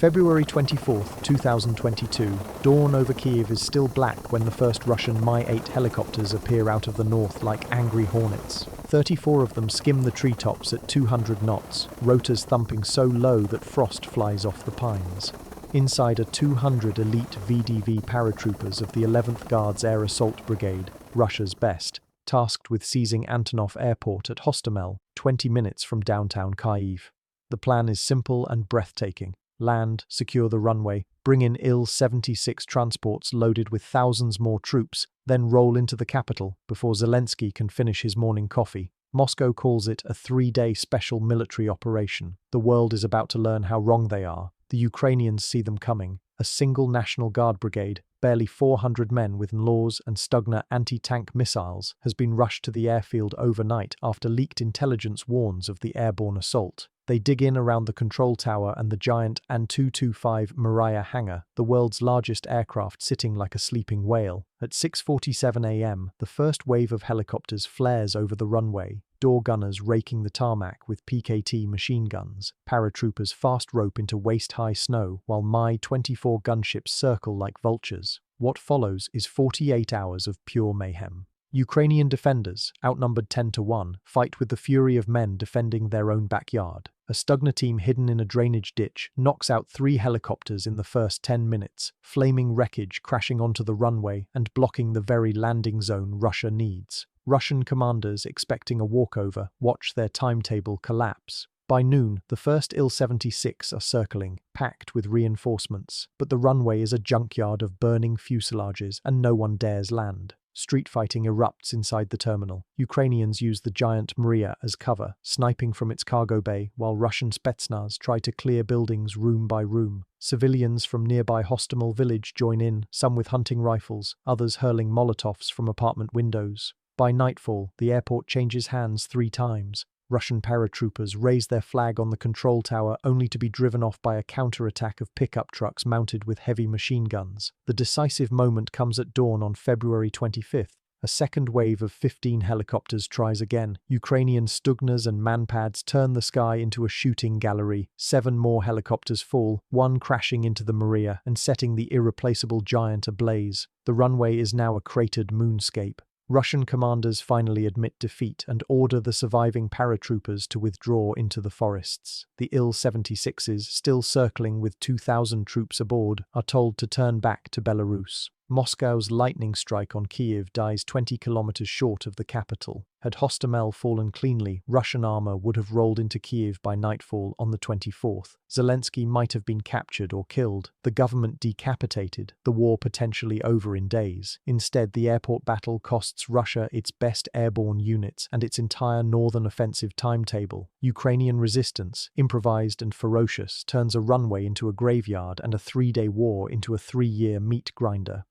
February 24th, 2022. Dawn over Kyiv is still black when the first Russian Mi-8 helicopters appear out of the north like angry hornets. 34 of them skim the treetops at 200 knots, rotors thumping so low that frost flies off the pines. Inside are 200 elite VDV paratroopers of the 11th Guards Air Assault Brigade, Russia's best, tasked with seizing Antonov Airport at Hostomel, 20 minutes from downtown Kyiv. The plan is simple and breathtaking. Land, secure the runway, bring in Il-76 transports loaded with thousands more troops, then roll into the capital before Zelensky can finish his morning coffee. Moscow calls it a 3-day special military operation. The world is about to learn how wrong they are. The Ukrainians see them coming. A single National Guard brigade, barely 400 men with Laws and Stugner anti-tank missiles, has been rushed to the airfield overnight after leaked intelligence warns of the airborne assault. They dig in around the control tower and the giant An-225 Mriya hangar, the world's largest aircraft sitting like a sleeping whale. At 6:47 a.m., the first wave of helicopters flares over the runway, door gunners raking the tarmac with PKT machine guns, paratroopers fast rope into waist-high snow, while Mi-24 gunships circle like vultures. What follows is 48 hours of pure mayhem. Ukrainian defenders, outnumbered 10-1, fight with the fury of men defending their own backyard. A Stugner team hidden in a drainage ditch knocks out 3 helicopters in the first 10 minutes, flaming wreckage crashing onto the runway and blocking the very landing zone Russia needs. Russian commanders, expecting a walkover, watch their timetable collapse. By noon, the first Il-76 are circling, packed with reinforcements, but the runway is a junkyard of burning fuselages and no one dares land. Street fighting erupts inside the terminal. Ukrainians use the giant Mriya as cover, sniping from its cargo bay, while Russian Spetsnaz try to clear buildings room by room. Civilians from nearby Hostomel village join in, some with hunting rifles, others hurling Molotovs from apartment windows. By nightfall, the airport changes hands 3 times. Russian paratroopers raise their flag on the control tower only to be driven off by a counterattack of pickup trucks mounted with heavy machine guns. The decisive moment comes at dawn on February 25th. A second wave of 15 helicopters tries again. Ukrainian Stugners and Manpads turn the sky into a shooting gallery. 7 more helicopters fall, one crashing into the Mriya and setting the irreplaceable giant ablaze. The runway is now a cratered moonscape. Russian commanders finally admit defeat and order the surviving paratroopers to withdraw into the forests. The Il-76s, still circling with 2,000 troops aboard, are told to turn back to Belarus. Moscow's lightning strike on Kyiv dies 20 kilometers short of the capital. Had Hostomel fallen cleanly, Russian armor would have rolled into Kyiv by nightfall on the 24th. Zelensky might have been captured or killed, the government decapitated, the war potentially over in days. Instead, the airport battle costs Russia its best airborne units and its entire northern offensive timetable. Ukrainian resistance, improvised and ferocious, turns a runway into a graveyard and a 3-day war into a 3-year meat grinder.